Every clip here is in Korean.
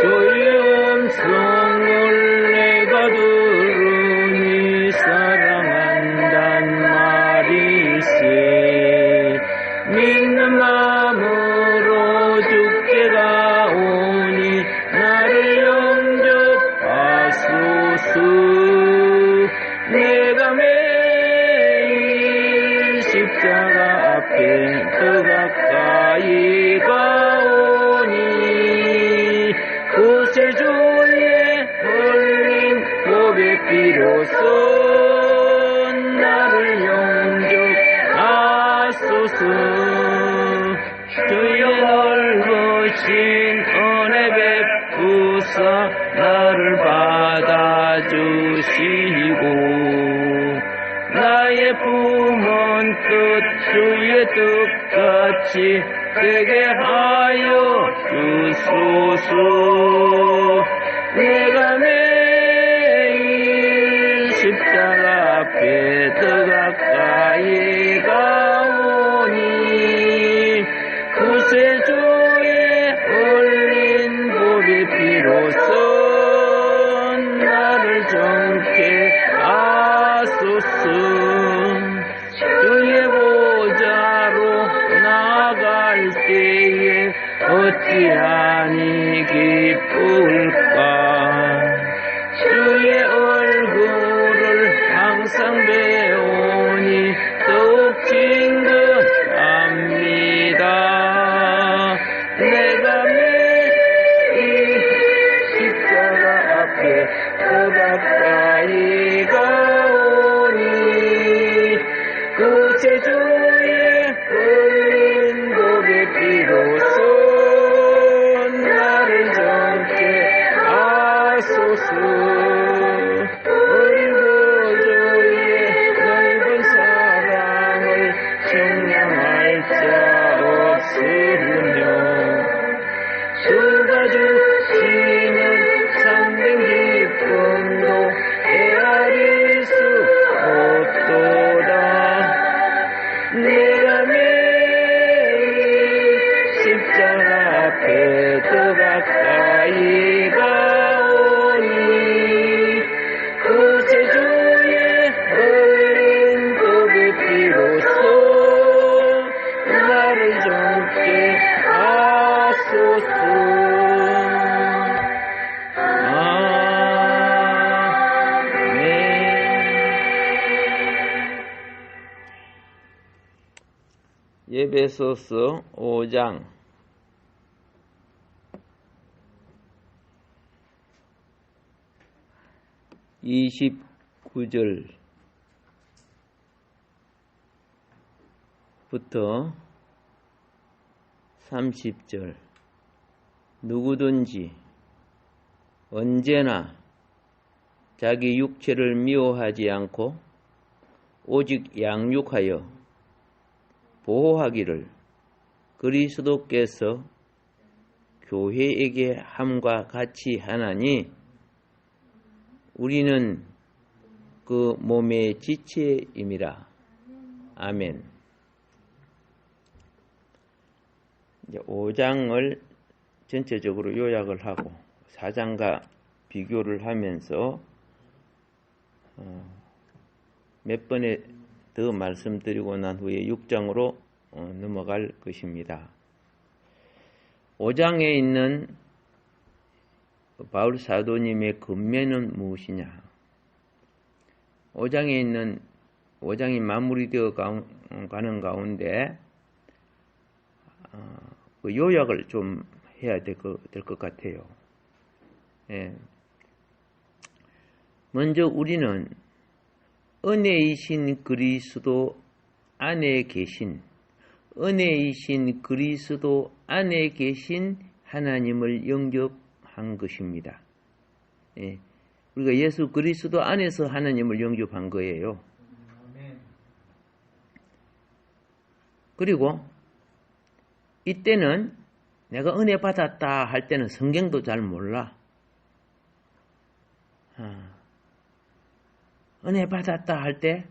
주의 음성을 내가 들으니 사랑한단 말일세. 믿는 마음으로 주께 가오니 나를 영접하소서. 내가 매일 십자가 앞에 더 가까이 가오니 구세주의 흘린 보배 피로써 나를 영접하소서. 주의 넓으신 은혜 베푸사 나를 받아주시고 나의 품은 뜻 주의 뜻같이 되게 하여 주소서. 내가 매일 십자가 앞에 더 가까이 가오니 구세주의 흘린 보배 피로써 나를 정케 하소서. 주의 보좌로 나아갈 때에 어찌하니 기쁠까. 주의 얼굴을 항상 배우니 더욱 친근합니다. 내가 매일 십자가 앞에 더 가까이 가오니 구세주의 흘린 보배 피로써 나를 정케 하소서. 우리 구주의 넓은 사랑을 청량할 자 없으며 주가 주시는 참된 기쁨도 헤아릴 수 없도다. 내가 매일 십자가 앞에 더 가까이 가오니 구세주의 흘린 보배 피로써 나를 정케 하소서. 에베소서 5장 29절부터 30절. 누구든지 언제나 자기 육체를 미워하지 않고 오직 양육하여 보호하기를 그리스도께서 교회에게 함과 같이 하나니 우리는 그 몸의 지체임이라. 아멘. 이제 5장을 전체적으로 요약을 하고 4장과 비교를 하면서 몇 번에 더 말씀드리고 난 후에 6장으로 넘어갈 것입니다. 5장에 있는 바울 사도님의 근면은 무엇이냐? 5장이 마무리되어 가는 가운데 그 요약을 좀 해야 될 것 같아요. 예. 먼저 우리는 은혜이신 그리스도 안에 계신 하나님을 영접한 것입니다. 예. 우리가 예수 그리스도 안에서 하나님을 영접한 거예요. 그리고 이때는 내가 은혜 받았다 할 때는 성경도 잘 몰라. 은혜 받았다 할 때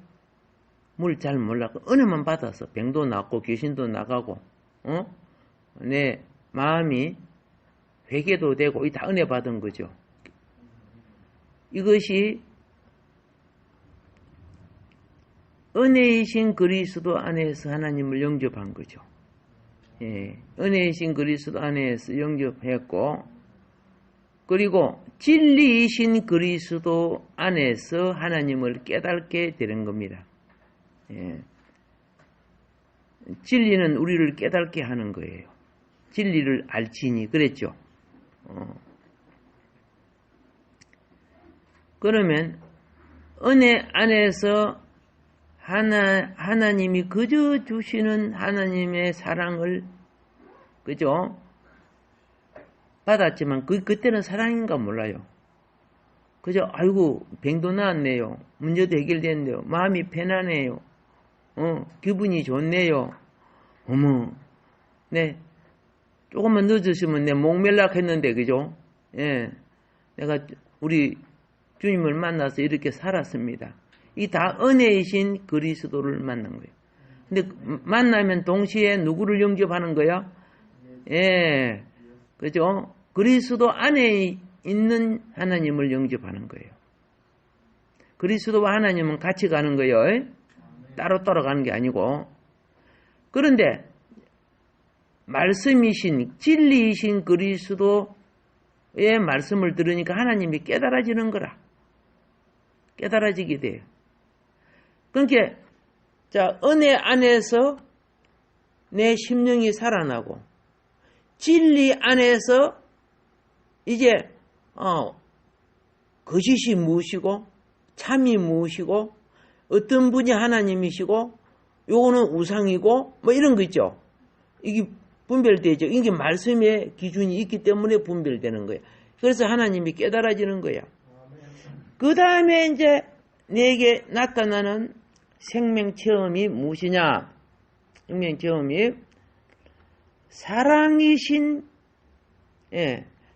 뭘 잘 몰라. 은혜만 받아서 병도 낫고 귀신도 나가고 내 마음이 회개도 되고, 이 다 은혜 받은 거죠. 이것이 은혜이신 그리스도 안에서 하나님을 영접한 거죠. 예, 은혜이신 그리스도 안에서 영접했고, 그리고 진리이신 그리스도 안에서 하나님을 깨닫게 되는 겁니다. 예. 진리는 우리를 깨닫게 하는 거예요. 진리를 알지니 그랬죠. 그러면 은혜 안에서 하나님이 그저 주시는 하나님의 사랑을 그죠? 받았지만 그때는 사랑인가 몰라요. 그저 아이고 병도 나았네요. 문제도 해결됐네요. 마음이 편안해요. 기분이 좋네요. 어머, 네, 조금만 늦으시면 내 목멜락 했는데, 그죠? 예, 내가 우리 주님을 만나서 이렇게 살았습니다. 이 다 은혜이신 그리스도를 만난 거예요. 근데 만나면 동시에 누구를 영접하는 거야? 예, 그죠? 그리스도 안에 있는 하나님을 영접하는 거예요. 그리스도와 하나님은 같이 가는 거예요. 따로 가는 게 아니고. 그런데 말씀이신 진리이신 그리스도의 말씀을 들으니까 하나님이 깨달아지는 거라. 깨달아지게 돼요. 그러니까 자, 은혜 안에서 내 심령이 살아나고 진리 안에서 이제 거짓이 무엇이고 참이 무엇이고 어떤 분이 하나님이시고 요거는 우상이고 뭐 이런 거 있죠. 이게 분별되죠. 이게 말씀의 기준이 있기 때문에 분별되는 거예요. 그래서 하나님이 깨달아지는 거예요. 그 다음에 이제 내게 나타나는 생명 체험이 무엇이냐? 생명 체험이 사랑이신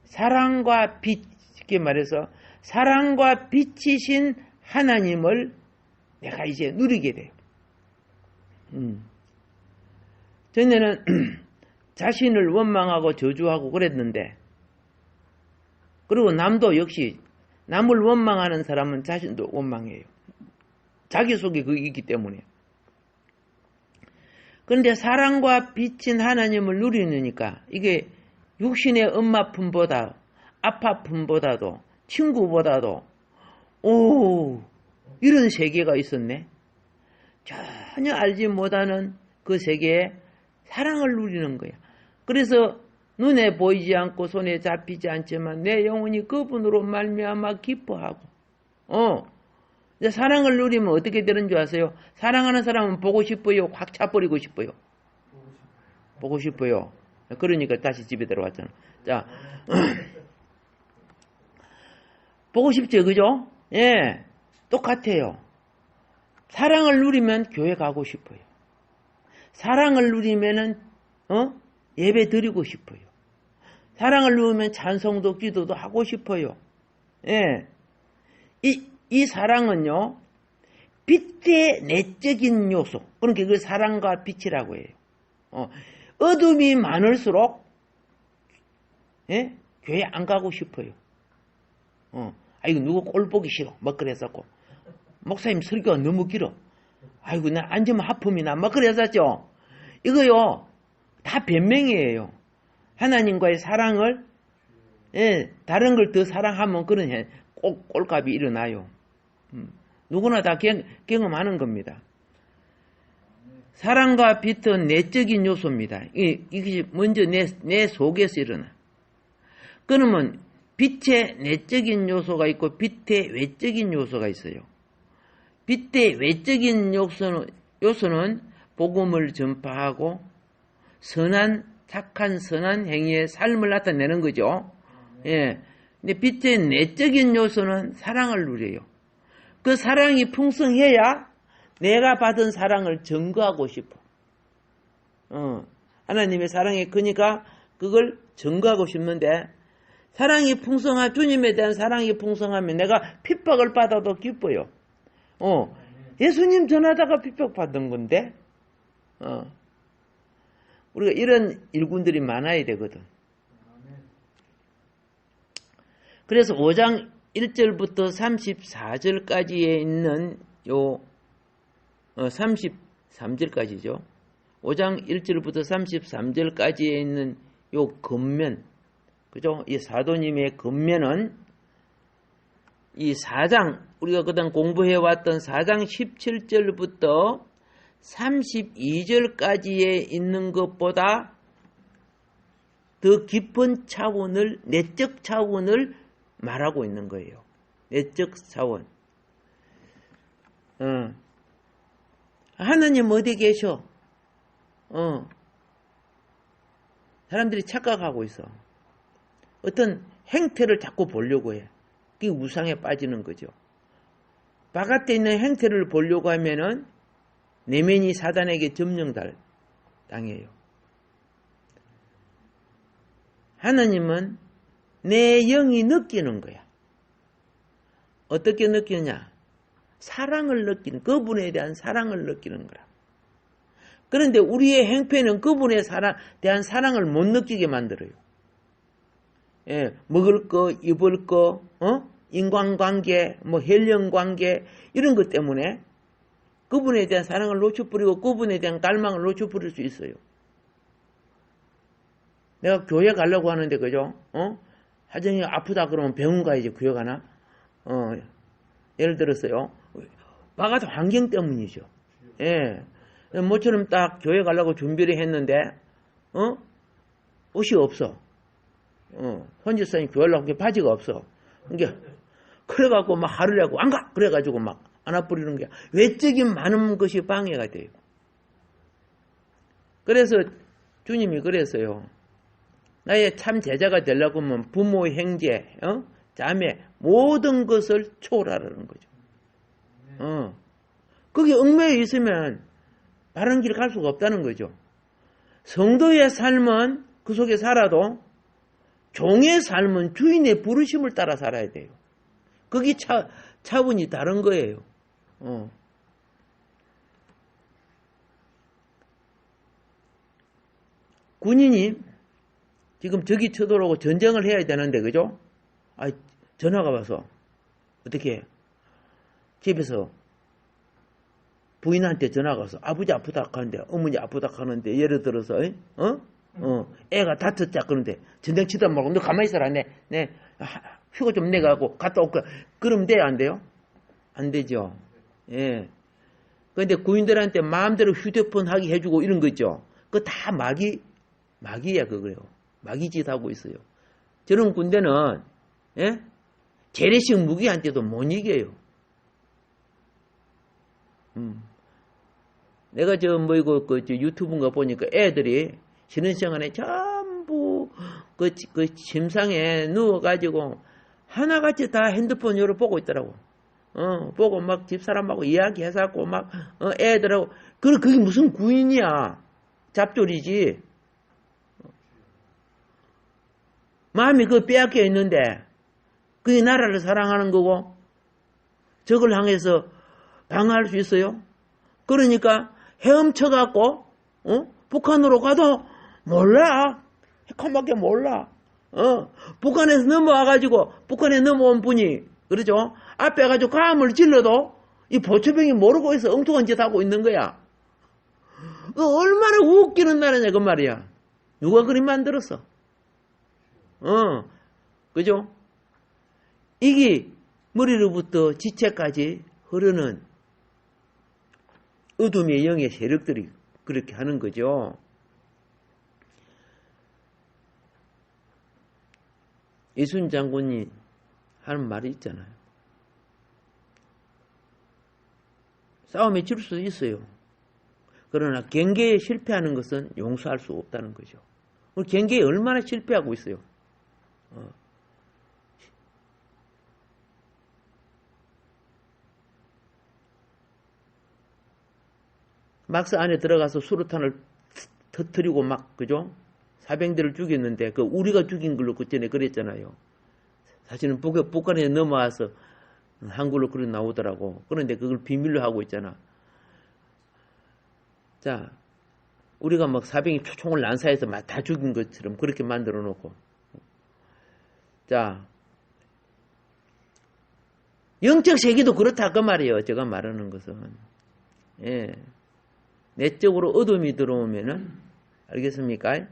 사랑과 빛, 이렇게 말해서 사랑과 빛이신 하나님을 내가 이제 누리게 돼요. 전에는 자신을 원망하고 저주하고 그랬는데, 그리고 남도 역시 남을 원망하는 사람은 자신도 원망해요. 자기 속에 그게 있기 때문에. 그런데 사랑과 빛인 하나님을 누리니까 이게 육신의 엄마품보다 아파품보다도 친구보다도 이런 세계가 있었네. 전혀 알지 못하는 그 세계에 사랑을 누리는 거야. 그래서 눈에 보이지 않고 손에 잡히지 않지만 내 영혼이 그분으로 말미암아 기뻐하고 이제 사랑을 누리면 어떻게 되는 줄 아세요? 사랑하는 사람은 보고 싶어요? 확 차버리고 싶어요? 보고 싶어요. 그러니까 다시 집에 들어왔잖아. 자, 보고 싶죠, 그죠? 예, 똑같아요. 사랑을 누리면 교회 가고 싶어요. 사랑을 누리면은 예배 드리고 싶어요. 사랑을 누리면 찬송도 기도도 하고 싶어요. 예, 이 사랑은요 빛의 내적인 요소. 그러니까 그 사랑과 빛이라고 해요. 어둠이 많을수록 교회 안 가고 싶어요. 아이고 누구 꼴 보기 싫어. 막 그랬었고 목사님 설교가 너무 길어. 아이고 나 앉으면 하품이 나. 막 그랬었죠. 이거요 다 변명이에요. 하나님과의 사랑을 다른 걸 더 사랑하면 그런 꼴값이 일어나요. 누구나 다 경험하는 겁니다. 사랑과 빛은 내적인 요소입니다. 이것이 먼저 내 속에서 일어나. 그러면 빛의 내적인 요소가 있고 빛의 외적인 요소가 있어요. 빛의 외적인 요소는 복음을 전파하고 착한 선한 행위의 삶을 나타내는 거죠. 예. 근데 빛의 내적인 요소는 사랑을 누려요. 그 사랑이 풍성해야 내가 받은 사랑을 증거하고 싶어. 하나님의 사랑이 크니까 그걸 증거하고 싶는데, 사랑이 풍성한, 주님에 대한 사랑이 풍성하면 내가 핍박을 받아도 기뻐요. 예수님 전하다가 핍박받은 건데, 우리가 이런 일꾼들이 많아야 되거든. 그래서 5장 1절부터 34절까지에 있는 33절까지죠. 5장 1절부터 33절까지에 있는 요 근면, 그죠? 이 사도님의 근면은 이 4장, 우리가 그동안 공부해왔던 4장 17절부터 32절까지에 있는 것보다 더 깊은 차원을, 내적 차원을 말하고 있는 거예요. 내적 차원. 하나님 어디 계셔? 사람들이 착각하고 있어. 어떤 행태를 자꾸 보려고 해. 그게 우상에 빠지는 거죠. 바깥에 있는 행태를 보려고 하면은 내면이 사단에게 점령당해요. 하나님은 내 영이 느끼는 거야. 어떻게 느끼느냐? 사랑을 느끼는, 그분에 대한 사랑을 느끼는 거라. 그런데 우리의 행패는 그분에 대한 사랑을 못 느끼게 만들어요. 예, 먹을 거, 입을 거, 인간관계, 혈연관계 이런 것 때문에 그분에 대한 사랑을 놓쳐버리고 그분에 대한 갈망을 놓쳐버릴 수 있어요. 내가 교회 가려고 하는데, 그죠? 하정이 아프다 그러면 병원 가야지, 교회 가나? 예를 들었어요. 바깥 환경 때문이죠. 예. 모처럼 딱 교회 가려고 준비를 했는데, 옷이 없어. 선지사님 교회 가려고 바지가 없어. 그래갖고 막 하루라고 안 가! 그래가지고 막 안아버리는 게 외적인 많은 것이 방해가 돼요. 그래서 주님이 그랬어요. 나의 참 제자가 되려고 하면 부모, 형제, 자매 모든 것을 초월하라는 거죠. 거기 얽매여 있으면 바른 길 갈 수가 없다는 거죠. 성도의 삶은 그 속에 살아도 종의 삶은 주인의 부르심을 따라 살아야 돼요. 거기 차원이 다른 거예요. 군인이 지금 적이 쳐들어오고 전쟁을 해야 되는데, 그죠? 전화가 와서 어떻게 집에서 부인한테 전화가 와서 아버지 아프다 하는데, 어머니 아프다 하는데, 예를 들어서 애가 다쳤자 그런데 전쟁 치다 말고 너 가만히 있어라. 내 휴가 좀 내가고 갔다 올까. 그러면 돼요, 안 돼요? 안 되죠. 예. 그런데 구인들한테 마음대로 휴대폰 하게 해주고 이런 거 있죠. 그거 다 마귀야, 그거요. 마귀짓 하고 있어요. 저런 군대는, 예? 재래식 무기한테도 못 이겨요. 내가 유튜브인가 보니까 애들이 쉬는 시간에 전부 그 침상에 누워가지고 하나같이 다 핸드폰 요로 보고 있더라고. 보고 막 집사람하고 이야기해서고 막, 애들하고. 그게 무슨 구인이야. 잡졸이지. 마음이 빼앗겨 있는데, 그게 나라를 사랑하는 거고, 적을 향해서 방어할 수 있어요? 그러니까 헤엄쳐갖고, 북한으로 가도 몰라. 컴밖에 몰라. 북한에서 넘어와가지고, 북한에 넘어온 분이, 그러죠? 앞에 가지고 감을 질러도, 이 보초병이 모르고 있어. 엉뚱한 짓 하고 있는 거야. 얼마나 웃기는 나라냐, 그 말이야. 누가 그리 만들었어? 그죠? 이게 머리로부터 지체까지 흐르는 어둠의 영의 세력들이 그렇게 하는 거죠. 이순 장군이 하는 말이 있잖아요. 싸움에 질 수 있어요. 그러나 경계에 실패하는 것은 용서할 수 없다는 거죠. 우리 경계에 얼마나 실패하고 있어요. 막스 안에 들어가서 수류탄을 터뜨리고 막, 그죠? 사병들을 죽였는데, 우리가 죽인 걸로 그 전에 그랬잖아요. 사실은 북한에 넘어와서 한글로 그렇게 나오더라고. 그런데 그걸 비밀로 하고 있잖아. 자, 우리가 막 사병이 총을 난사해서 막 다 죽인 것처럼 그렇게 만들어 놓고. 자, 영적 세계도 그렇다 그 말이에요. 제가 말하는 것은. 예. 내적으로 어둠이 들어오면은, 알겠습니까?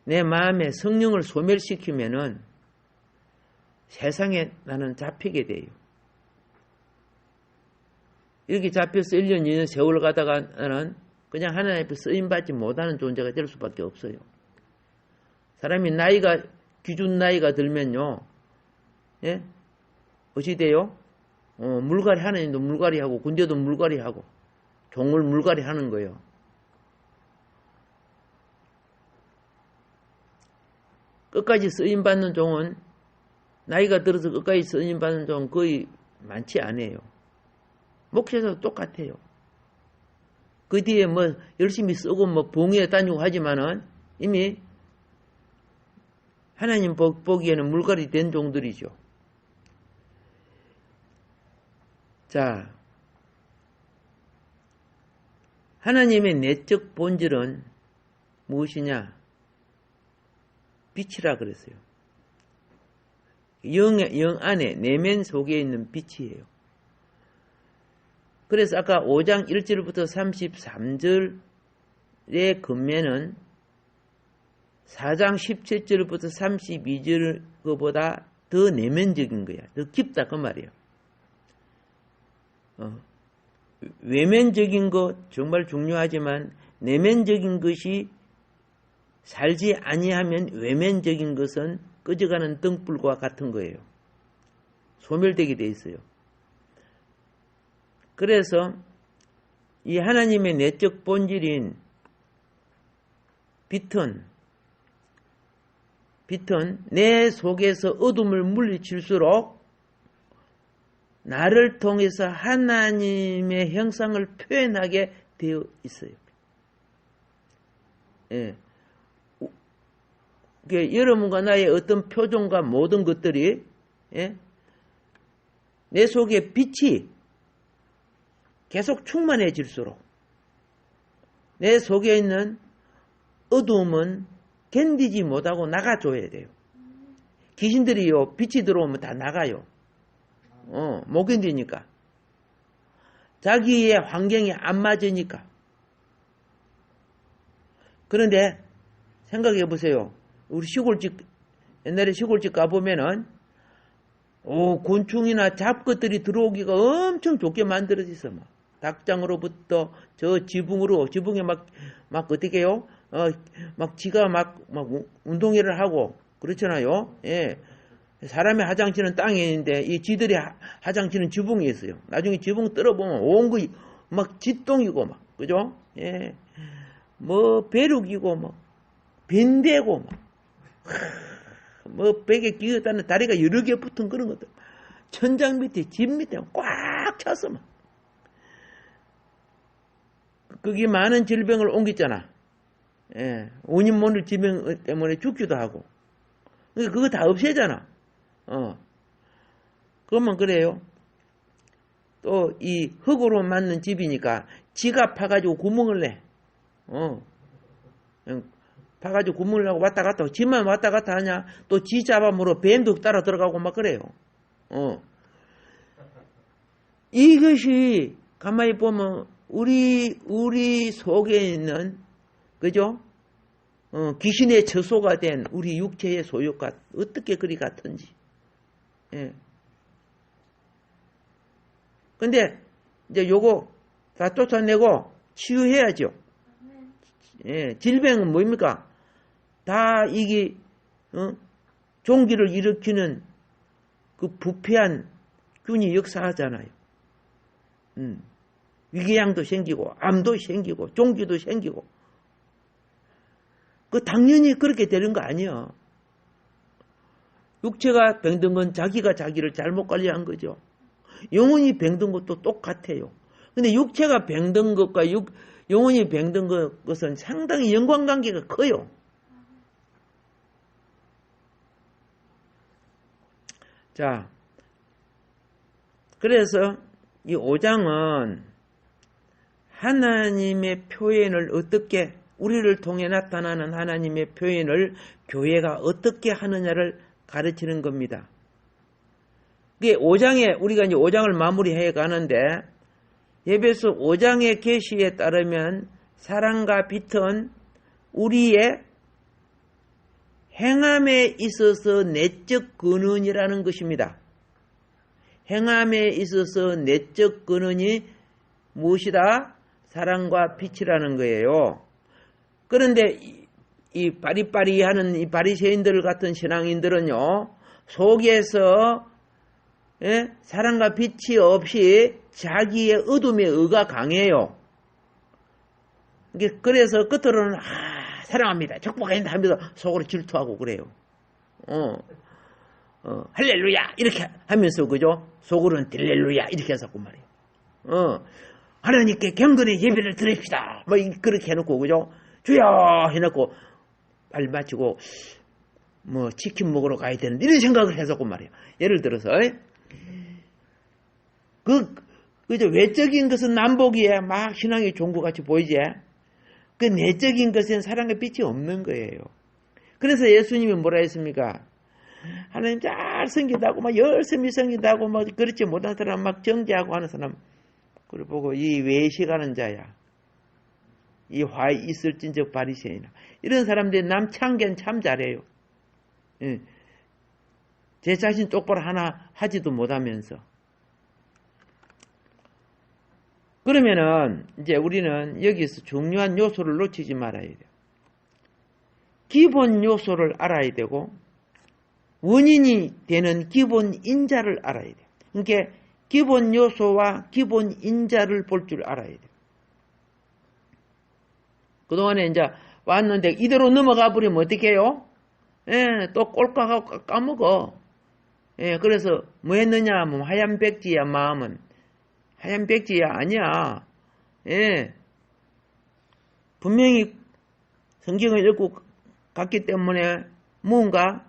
내 마음에 성령을 소멸시키면은 세상에 나는 잡히게 돼요. 이렇게 잡혀서 1년, 2년 세월 가다가 나는 그냥 하나님 앞에 쓰임받지 못하는 존재가 될 수밖에 없어요. 사람이 나이가, 기준 나이가 들면요, 예? 어찌 돼요? 물갈이 하나님도 물갈이 하고, 군대도 물갈이 하고, 종을 물갈이 하는 거예요. 끝까지 쓰임받는 종은, 나이가 들어서 끝까지 쓰임받는 종은 거의 많지 않아요. 목회자도 똑같아요. 그 뒤에 뭐 열심히 쓰고 뭐 봉에 다니고 하지만은 이미 하나님 보기에는 물갈이 된 종들이죠. 자, 하나님의 내적 본질은 무엇이냐? 빛이라 그랬어요. 영 안에 내면 속에 있는 빛이에요. 그래서 아까 5장 1절부터 33절의 근면은 4장 17절부터 32절 그보다 더 내면적인 거야. 더 깊다 그 말이에요. 외면적인 것 정말 중요하지만 내면적인 것이 살지 아니하면 외면적인 것은 꺼져가는 등불과 같은 거예요. 소멸되게 돼 있어요. 그래서 이 하나님의 내적 본질인 빛은 내 속에서 어둠을 물리칠수록 나를 통해서 하나님의 형상을 표현하게 되어 있어요. 예. 여러분과 나의 어떤 표정과 모든 것들이, 예? 내 속에 빛이 계속 충만해질수록 내 속에 있는 어두움은 견디지 못하고 나가줘야 돼요. 귀신들이요, 빛이 들어오면 다 나가요. 못 견디니까. 자기의 환경이 안 맞으니까. 그런데 생각해 보세요. 우리 시골집, 옛날에 시골집 가보면은, 곤충이나 잡것들이 들어오기가 엄청 좋게 만들어져 있어. 닭장으로부터 저 지붕에 막 어떻게 해요? 막 지가 막 운동회를 하고, 그렇잖아요. 예. 사람의 화장실은 땅에 있는데, 이 지들이 화장실은 지붕에 있어요. 나중에 지붕 뚫어보면 온 거 막 짓동이고 막, 그죠? 예. 뭐, 벼룩이고, 빈대고, 벽에 끼었다는 다리가 여러 개 붙은 그런 것들. 천장 밑에, 집 밑에 꽉 찼어, 막. 거기 많은 질병을 옮겼잖아. 예. 원인 모를 질병 때문에 죽기도 하고. 그거 다 없애잖아. 그러면 그래요. 또, 이 흙으로 만든 집이니까 지가 파가지고 구멍을 내. 파가지고 구멍을 내고 왔다 갔다 하고, 집만 왔다 갔다 하냐? 또 지 잡아물어 뱀도 따라 들어가고 막 그래요. 이것이 가만히 보면 우리 속에 있는, 그죠? 귀신의 처소가 된 우리 육체의 소욕과 어떻게 그리 같은지. 예. 근데 이제 요거 다 쫓아내고 치유해야죠. 예. 질병은 뭡니까? 다 이게 종기를 일으키는 그 부패한 균이 역사하잖아요. 위궤양도 생기고 암도 생기고 종기도 생기고. 그 당연히 그렇게 되는 거 아니야. 육체가 병든 건 자기가 자기를 잘못 관리한 거죠. 영혼이 병든 것도 똑같아요. 근데 육체가 병든 것과 영혼이 병든 것은 상당히 연관관계가 커요. 자, 그래서 이 5장은 하나님의 표현을 어떻게, 우리를 통해 나타나는 하나님의 표현을 교회가 어떻게 하느냐를 가르치는 겁니다. 그게 5장에, 우리가 이제 5장을 마무리해 가는데, 에베소 5장의 계시에 따르면 사랑과 빛은 우리의 행함에 있어서 내적 근원이라는 것입니다. 행함에 있어서 내적 근원이 무엇이다? 사랑과 빛이라는 거예요. 그런데 이 바리바리하는 이 바리새인들 같은 신앙인들은요, 속에서 사랑과 빛이 없이 자기의 어둠의 의가 강해요. 그래서 겉으로는 사랑합니다, 축복합니다 하면서 속으로 질투하고 그래요. 할렐루야 이렇게 하면서 그죠? 속으로는 딜렐루야 이렇게 해서 말이에요. 하나님께 경건의 예배를 드립시다 뭐 그렇게 해놓고 그죠? 주여 해놓고 발 맞추고 뭐 치킨 먹으러 가야 되는데 이런 생각을 해서고 말이에요. 예를 들어서 그죠? 외적인 것은 남보기에 막 신앙이 좋은 것 같이 보이지. 그 내적인 것은 사랑과 빛이 없는 거예요. 그래서 예수님이 뭐라 했습니까? 하나님 잘 섬긴다고 막 열심히 섬긴다고 막 그렇지 못한 사람 막 정죄하고 하는 사람 그걸 보고 이 외식하는 자야, 이 화에 있을진적 바리새인아, 이런 사람들이 남 참견 참 잘해요. 제 자신 똑바로 하나 하지도 못하면서. 그러면은 이제 우리는 여기서 중요한 요소를 놓치지 말아야 돼요. 기본 요소를 알아야 되고 원인이 되는 기본 인자를 알아야 돼요. 그러니까 기본 요소와 기본 인자를 볼 줄 알아야 돼요. 그동안에 이제 왔는데 이대로 넘어가 버리면 어떻게 해요? 또 꼴깍하고 까먹어. 그래서 뭐 했느냐 하면 하얀 백지야 마음은. 하얀 백지야 아니야. 분명히 성경을 읽고 갔기 때문에 뭔가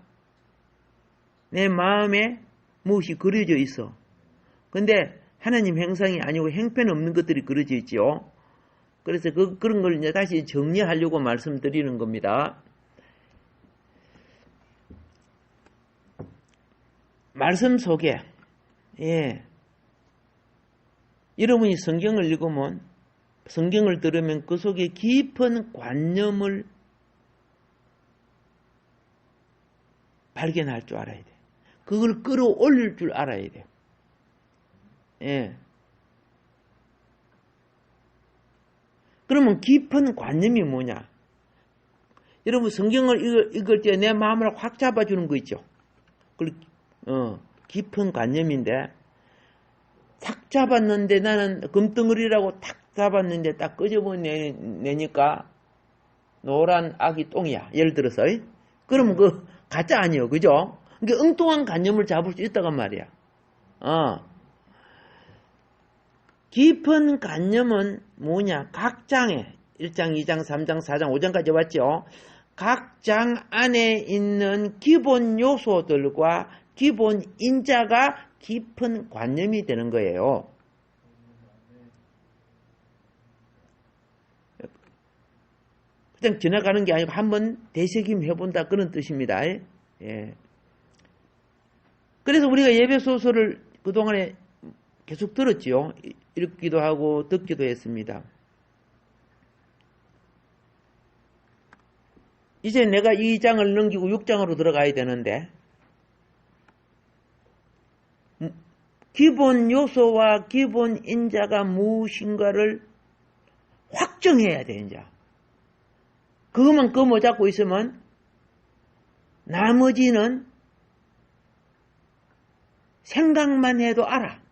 내 마음에 무엇이 그려져 있어. 근데 하나님 형상이 아니고 형편없는 것들이 그려져 있죠. 그래서 그런 걸 이제 다시 정리하려고 말씀드리는 겁니다. 말씀 속에, 여러분이 성경을 읽으면, 성경을 들으면 그 속에 깊은 관념을 발견할 줄 알아야 돼. 그걸 끌어올릴 줄 알아야 돼. 그러면 깊은 관념이 뭐냐? 여러분 성경을 읽을 때 내 마음을 확 잡아주는 거 있죠? 깊은 관념인데 탁 잡았는데 나는 금덩어리라고 탁 잡았는데 딱 끄집어내니까 노란 아기 똥이야. 예를 들어서. 그러면 그 가짜 아니에요. 그죠? 그러니까 엉뚱한 관념을 잡을 수 있다간 말이야. 깊은 관념은 뭐냐? 각 장에 1장, 2장, 3장, 4장, 5장까지 왔죠. 각 장 안에 있는 기본 요소들과 기본 인자가 깊은 관념이 되는 거예요. 그냥 지나가는 게 아니고 한번 되새김해본다 그런 뜻입니다. 그래서 우리가 예배 소설을 그동안에 계속 들었지요. 읽기도 하고 듣기도 했습니다. 이제 내가 2장을 넘기고 6장으로 들어가야 되는데 기본 요소와 기본 인자가 무엇인가를 확정해야 돼. 이제 그것만 잡고 있으면 나머지는 생각만 해도 알아.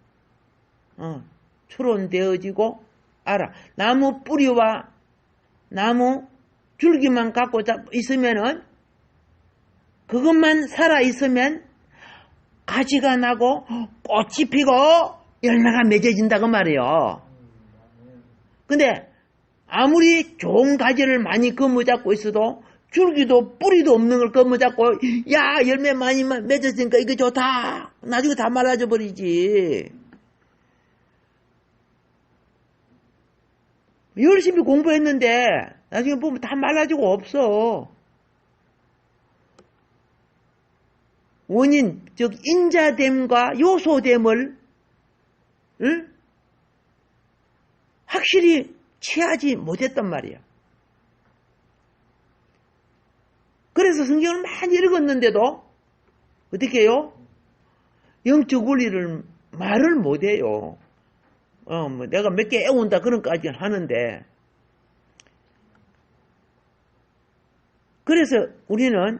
추론되어지고 알아. 나무 뿌리와 나무 줄기만 갖고 있으면은 그것만 살아 있으면 가지가 나고 꽃이 피고 열매가 맺어진다고 말이에요. 근데 아무리 좋은 가지를 많이 거머잡고 있어도 줄기도 뿌리도 없는 걸 거머잡고 야 열매 많이 맺었으니까 이거 좋다. 나중에 다 말라져 버리지. 열심히 공부했는데 나중에 보면 다 말라지고 없어. 원인, 즉 인자됨과 요소됨을 확실히 취하지 못했단 말이야. 그래서 성경을 많이 읽었는데도 어떻게 해요? 영적 원리를 말을 못해요. 뭐 내가 몇 개 애운다 그런 까지는 하는데, 그래서 우리는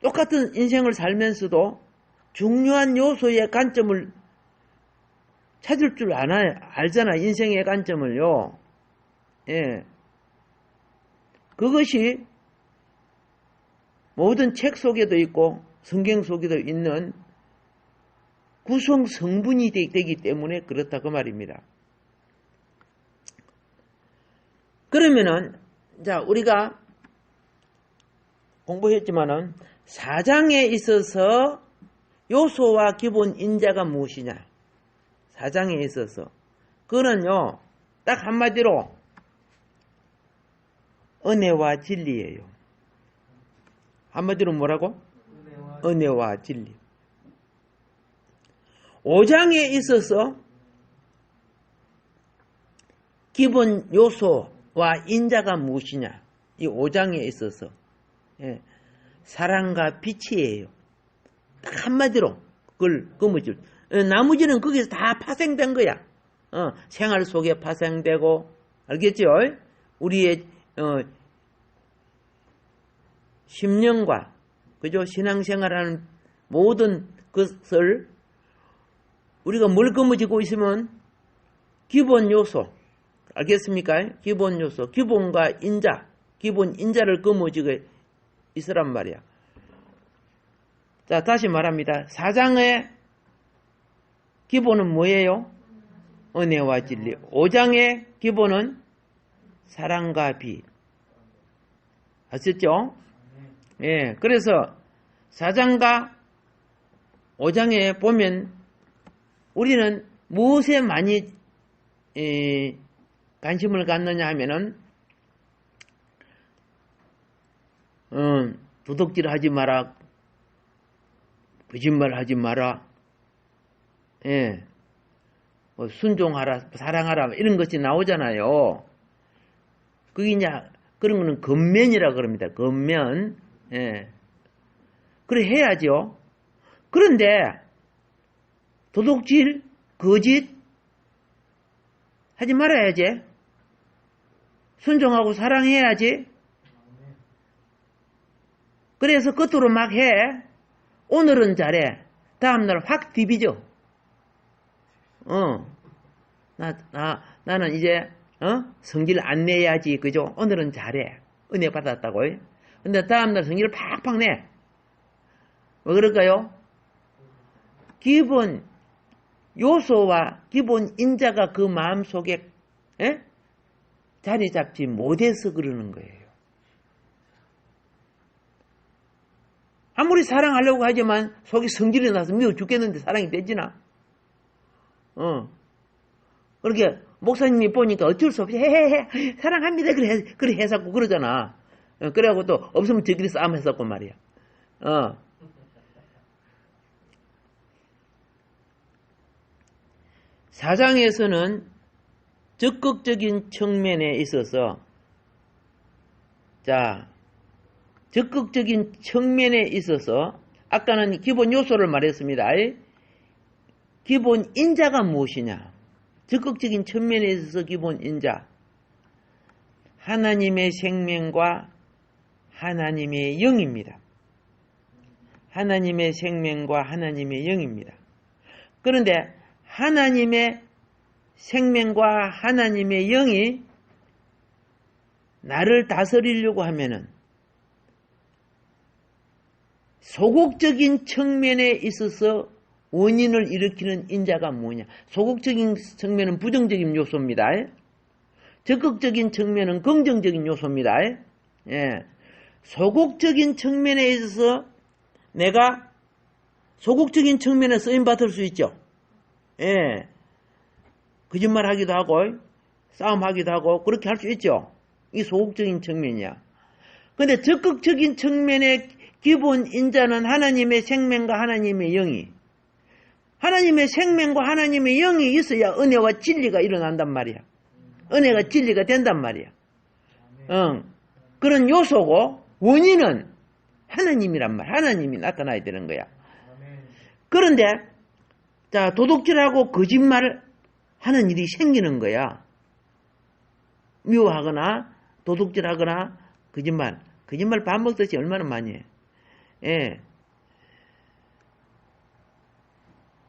똑같은 인생을 살면서도 중요한 요소의 관점을 찾을 줄 알잖아. 인생의 관점을요. 예. 그것이 모든 책 속에도 있고 성경 속에도 있는 구성 성분이 되기 때문에 그렇다 그 말입니다. 그러면은 자, 우리가 공부했지만은 4장에 있어서 요소와 기본 인자가 무엇이냐? 4장에 있어서 그거는요, 딱 한마디로 은혜와 진리예요. 한마디로 뭐라고? 은혜와 진리. 5장에 있어서 기본 요소와 인자가 무엇이냐? 이 5장에 있어서 사랑과 빛이에요. 딱 한마디로 그걸 거머쥐. 나머지는 거기서 다 파생된 거야. 생활 속에 파생되고, 알겠죠? 우리의 심령과 그죠? 신앙생활하는 모든 것을 우리가 뭘 거머쥐고 있으면 기본 요소, 알겠습니까? 기본 요소, 기본과 인자, 기본 인자를 거머쥐고 있으란 말이야. 자, 다시 말합니다. 4장의 기본은 뭐예요? 은혜와 진리. 5장의 기본은 사랑과 비. 아셨죠? 예, 그래서 4장과 5장에 보면 우리는 무엇에 많이 관심을 갖느냐 하면은 도둑질 하지 마라, 거짓말 하지 마라, 예, 순종하라, 사랑하라 이런 것이 나오잖아요. 그게 이제 그런 거는 겉면이라 그럽니다. 겉면. 예. 그래 해야죠. 그런데 도둑질, 거짓 하지 말아야지. 순종하고 사랑해야지. 그래서 겉으로 막 해. 오늘은 잘해. 다음날 확 디비죠. 나는 이제 성질 안 내야지. 그죠? 오늘은 잘해. 은혜 받았다고. 근데 다음날 성질을 팍팍 내. 왜 그럴까요? 기본 요소와 기본 인자가 그 마음속에 자리 잡지 못해서 그러는 거예요. 아무리 사랑하려고 하지만 속에 성질이 나서 미워 죽겠는데 사랑이 되지나? 그렇게 목사님이 보니까 어쩔 수 없이 해 사랑합니다 그래 해서고 그러잖아. 그래갖고 또 없으면 저끼리 싸움 했었고 말이야. 4장에서는 적극적인 측면에 있어서, 자, 적극적인 측면에 있어서 아까는 기본 요소를 말했습니다. 기본 인자가 무엇이냐? 적극적인 측면에 있어서 기본 인자, 하나님의 생명과 하나님의 영입니다. 하나님의 생명과 하나님의 영입니다. 그런데 하나님의 생명과 하나님의 영이 나를 다스리려고 하면은 소극적인 측면에 있어서 원인을 일으키는 인자가 뭐냐? 소극적인 측면은 부정적인 요소입니다. 적극적인 측면은 긍정적인 요소입니다. 예. 소극적인 측면에 있어서 내가 소극적인 측면에 쓰임받을 수 있죠. 예. 거짓말 하기도 하고, 싸움하기도 하고, 그렇게 할 수 있죠. 이 소극적인 측면이야. 근데 적극적인 측면에 기본 인자는 하나님의 생명과 하나님의 영이, 하나님의 생명과 하나님의 영이 있어야 은혜와 진리가 일어난단 말이야. 은혜가 진리가 된단 말이야. 그런 요소고 원인은 하나님이란 말. 하나님이 나타나야 되는 거야. 그런데 자, 도둑질하고 거짓말 하는 일이 생기는 거야. 미워하거나 도둑질하거나 거짓말 밥 먹듯이 얼마나 많이 해. 예.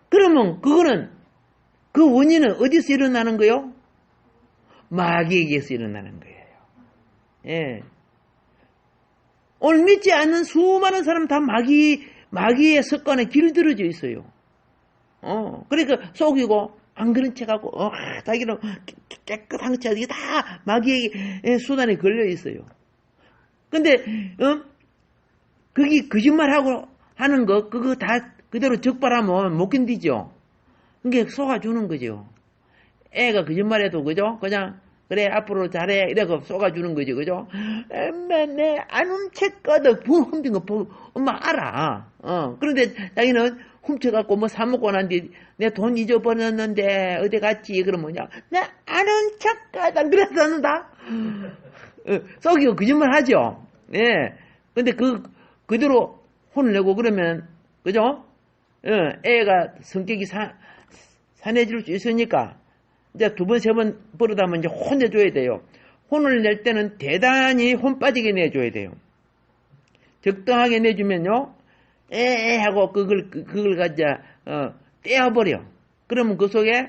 그러면 그거는 그 원인은 어디서 일어나는 거요? 마귀에게서 일어나는 거예요. 예. 오늘 믿지 않는 수많은 사람 다 마귀의 습관에 길들어져 있어요. 그러니까 속이고 안 그런 척하고 자기는 깨끗한 척 이게 다 마귀의 수단에 걸려 있어요. 근데 그게 거짓말하고 하는 거 그거 다 그대로 적발하면 못 견디죠. 그게 속아주는 거죠. 애가 거짓말해도 그죠? 그냥 그래 앞으로 잘해 이래서 속아주는 거죠. 그죠? 엄마 내 안 훔쳤거든. 훔친 거 엄마 알아. 그런데 자기는 훔쳐갖고 뭐 사먹고 난 뒤 내 돈 잊어버렸는데 어디 갔지? 그러면 나 안 훔쳤거든. 그래서 는다 속이고 거짓말 하죠. 예. 근데 그대로 혼을 내고 그러면 그죠? 애가 성격이 산해질 수 있으니까 이제 두 번, 세 번 버릇하면 이제 혼내줘야 돼요. 혼을 낼 때는 대단히 혼 빠지게 내줘야 돼요. 적당하게 내주면요, 하고 그걸 가져, 떼어버려. 그러면 그 속에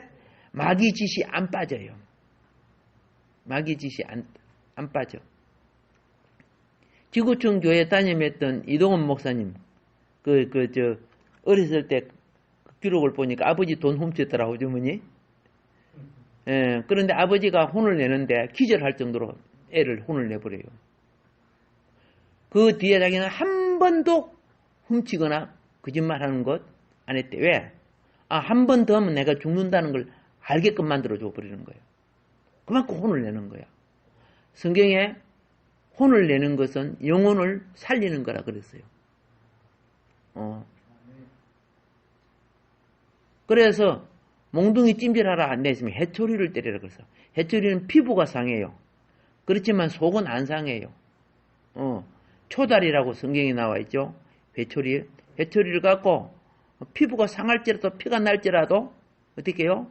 마귀 짓이 안 빠져요. 마귀 짓이 안 빠져. 지구촌 교회 담임했던 이동원 목사님, 어렸을 때 기록을 보니까 아버지 돈 훔쳤더라고, 주머니. 예, 그런데 아버지가 혼을 내는데 기절할 정도로 애를 혼을 내버려요. 그 뒤에 자기는 한 번도 훔치거나 거짓말하는 것 안 했대. 왜? 한 번 더 하면 내가 죽는다는 걸 알게끔 만들어줘 버리는 거예요. 그만큼 혼을 내는 거야. 성경에 혼을 내는 것은 영혼을 살리는 거라 그랬어요. 그래서 몽둥이 찜질하라 안 내있으면 해초리를 때리라 그래서 해초리는 피부가 상해요. 그렇지만 속은 안 상해요. 초달이라고 성경에 나와 있죠. 해초리를 갖고 피부가 상할지라도 피가 날지라도 어떻게 해요?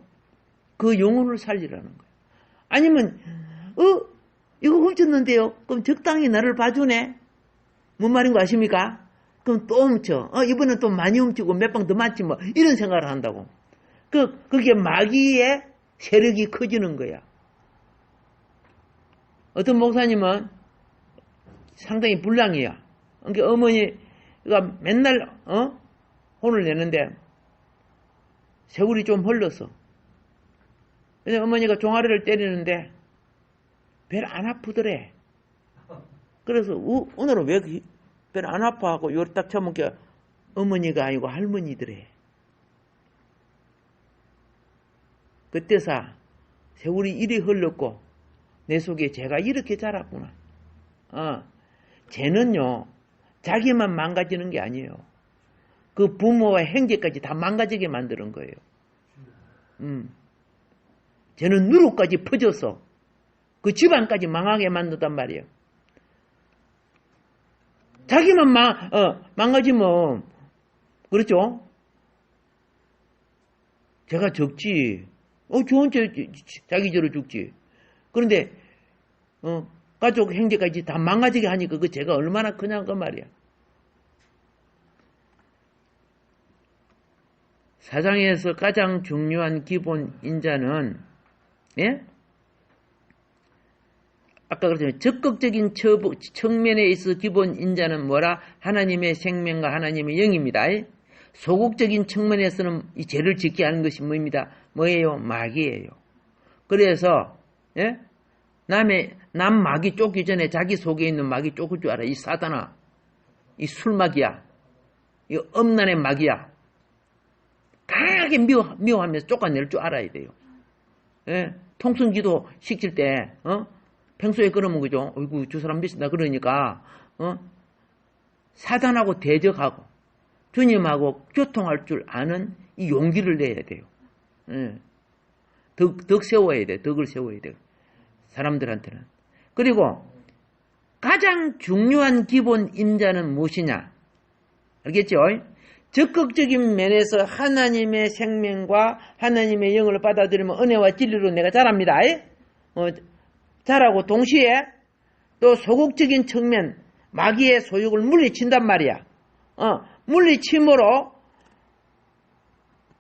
그 영혼을 살리라는 거예요. 아니면 이거 훔쳤는데요. 그럼 적당히 나를 봐주네. 뭔 말인 거 아십니까? 그럼 또 훔쳐. 이번엔 또 많이 훔치고 몇 방 더 맞지 뭐 이런 생각을 한다고. 그게 마귀의 세력이 커지는 거야. 어떤 목사님은 상당히 불량이야. 그러니까 어머니가 맨날 혼을 내는데 세월이 좀 흘렀어. 근데 어머니가 종아리를 때리는데 별 안 아프더래. 그래서 오늘은 왜 별 안 아파하고 요리 딱 쳐먹게 어머니가 아니고 할머니더래. 그때서 세월이 이리 흘렀고 내 속에 죄가 이렇게 자랐구나. 죄는요 자기만 망가지는 게 아니에요. 그 부모와 형제까지 다 망가지게 만드는 거예요. 죄는 누룩까지 퍼져서 그 집안까지 망하게 만든단 말이에요. 자기만 망가지면 그렇죠? 죄가 적지. 좋은 죄 자기 죄로 죽지. 그런데 가족 형제까지 다 망가지게 하니까 그 죄가 얼마나 크냐 그 말이야. 사상에서 가장 중요한 기본 인자는 아까 그랬잖아요. 적극적인 측면에 있어 기본 인자는 뭐라? 하나님의 생명과 하나님의 영입니다. 소극적인 측면에서는 이 죄를 짓게 하는 것이 뭐입니다? 뭐예요? 마귀예요. 그래서 남 마귀 쫓기 전에 자기 속에 있는 마귀 쫓을 줄 알아. 이 사단아, 이 술마귀야, 이 엄난의 마귀야. 강하게 미워하면서 쫓아낼 줄 알아야 돼요. 통성기도 시킬 때 평소에 그러면 그죠? 어이구 저 사람 미친다 그러니까 사단하고 대적하고 주님하고 교통할 줄 아는 이 용기를 내야 돼요. 덕 세워야 돼. 덕을 세워야 돼요. 사람들한테는. 그리고 가장 중요한 기본 임자는 무엇이냐? 알겠죠? 적극적인 면에서 하나님의 생명과 하나님의 영을 받아들이면 은혜와 진리로 내가 자랍니다. 자라고 동시에 또 소극적인 측면, 마귀의 소욕을 물리친단 말이야. 물리침으로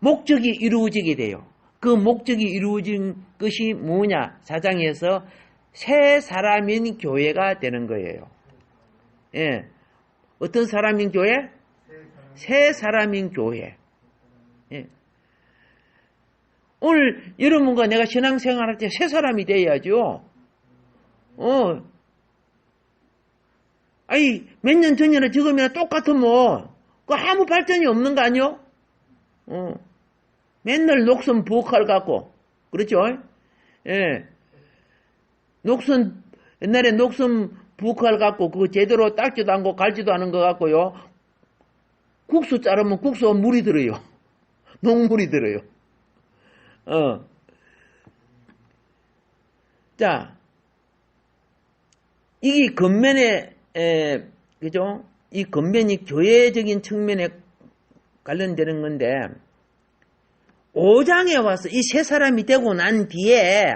목적이 이루어지게 돼요. 그 목적이 이루어진 것이 뭐냐? 4장에서 새 사람인 교회가 되는 거예요. 예. 어떤 사람인 교회? 새 사람인 교회. 예. 오늘 여러분과 내가 신앙생활할 때 새 사람이 돼야죠. 아니, 몇 년 전이나 지금이나 똑같으면, 그 아무 발전이 없는 거 아니요? 맨날 녹슨 부엌칼 갖고, 그렇죠? 예. 옛날에 녹슨 부엌칼 갖고, 그거 제대로 닦지도 않고 갈지도 않은 거 갖고요. 국수 자르면 국수가 물이 들어요. 녹물이 들어요. 자, 이게 겉면에, 그죠? 이 겉면이 교회적인 측면에 관련되는 건데, 5장에 와서 이 세 사람이 되고 난 뒤에,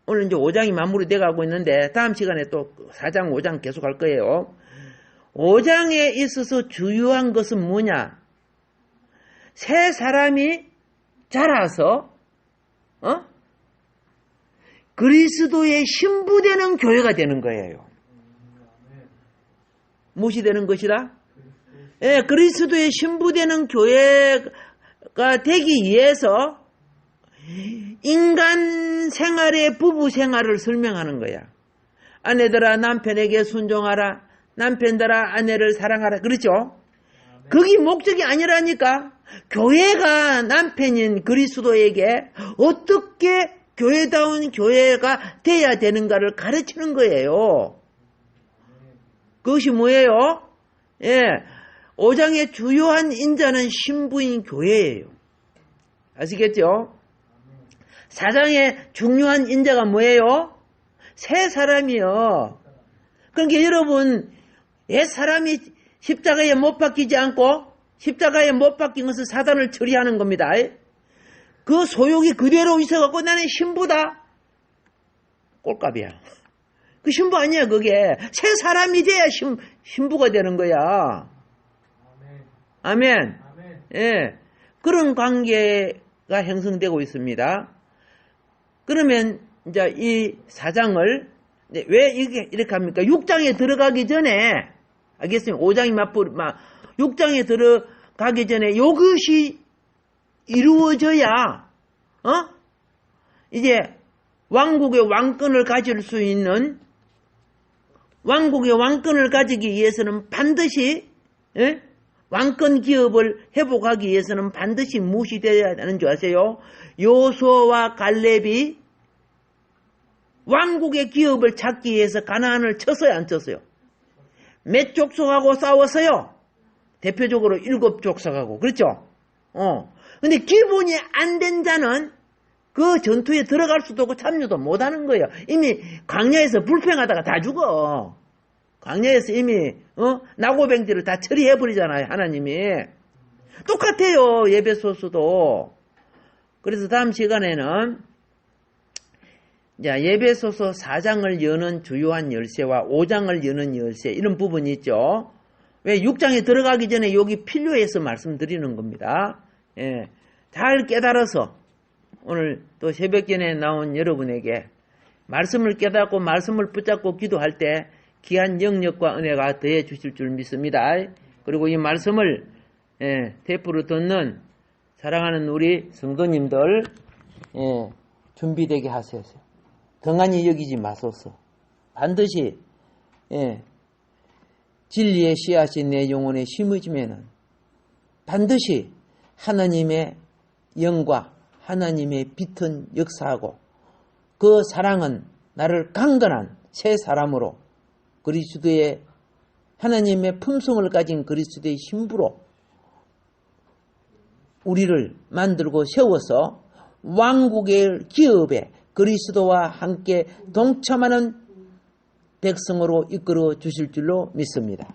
오늘 이제 5장이 마무리돼 가고 있는데, 다음 시간에 또 4장, 5장 계속 할 거예요. 5장에 있어서 주요한 것은 뭐냐? 세 사람이 자라서, 그리스도의 신부되는 교회가 되는 거예요. 무엇이 되는 것이다? 예, 그리스도의 신부되는 교회가 되기 위해서 인간 생활의 부부 생활을 설명하는 거야. 아내들아 남편에게 순종하라. 남편들아 아내를 사랑하라. 그렇죠? 그게 목적이 아니라니까. 교회가 남편인 그리스도에게 어떻게 교회다운 교회가 돼야 되는가를 가르치는 거예요. 그것이 뭐예요? 예, 5장의 주요한 인자는 신부인 교회예요. 아시겠죠? 4장의 중요한 인자가 뭐예요? 새 사람이요. 그러니까 여러분, 옛 사람이 십자가에 못 박히지 않고 십자가에 못 박힌 것은 사단을 처리하는 겁니다. 그 소욕이 그대로 있어갖고 나는 신부다. 꼴값이야. 그 신부 아니야, 그게. 새 사람이 돼야 신부가 되는 거야. 아멘. 예. 그런 관계가 형성되고 있습니다. 그러면, 이제 이 4장을, 왜 이렇게 합니까? 6장에 들어가기 전에, 알겠습니까? 5장이 6장에 들어가기 전에 이것이 이루어져야, 이제 왕국의 왕권을 가질 수 있는, 왕국의 왕권을 가지기 위해서는 반드시, 왕권 기업을 회복하기 위해서는 반드시 무엇이 되어야 하는 줄 아세요? 요수아와 갈렙이 왕국의 기업을 찾기 위해서 가나안을 쳤어요, 안 쳤어요? 몇 족속하고 싸웠어요? 대표적으로 7족속하고, 그렇죠? 근데 기본이 안 된 자는 그 전투에 들어갈 수도 없고 참여도 못 하는 거예요. 이미 광야에서 불평하다가 다 죽어. 광야에서 이미, 나고뱅지를 다 처리해버리잖아요, 하나님이. 똑같아요, 예배소서도. 그래서 다음 시간에는, 자, 예배소서 4장을 여는 주요한 열쇠와 5장을 여는 열쇠, 이런 부분이 있죠. 왜 6장에 들어가기 전에 여기 필요해서 말씀드리는 겁니다. 예, 잘 깨달아서 오늘 또 새벽전에 나온 여러분에게 말씀을 깨닫고 말씀을 붙잡고 기도할 때 귀한 영역과 은혜가 더해 주실 줄 믿습니다. 그리고 이 말씀을 테이프로 듣는 사랑하는 우리 성도님들 준비되게 하세요. 등한히 여기지 마소서. 반드시 진리의 씨앗이 내 영혼에 심어지면은 반드시 하나님의 영과 하나님의 빛은 역사하고 그 사랑은 나를 강건한 새 사람으로 그리스도의 하나님의 품성을 가진 그리스도의 신부로 우리를 만들고 세워서 왕국의 기업에 그리스도와 함께 동참하는 백성으로 이끌어 주실 줄로 믿습니다.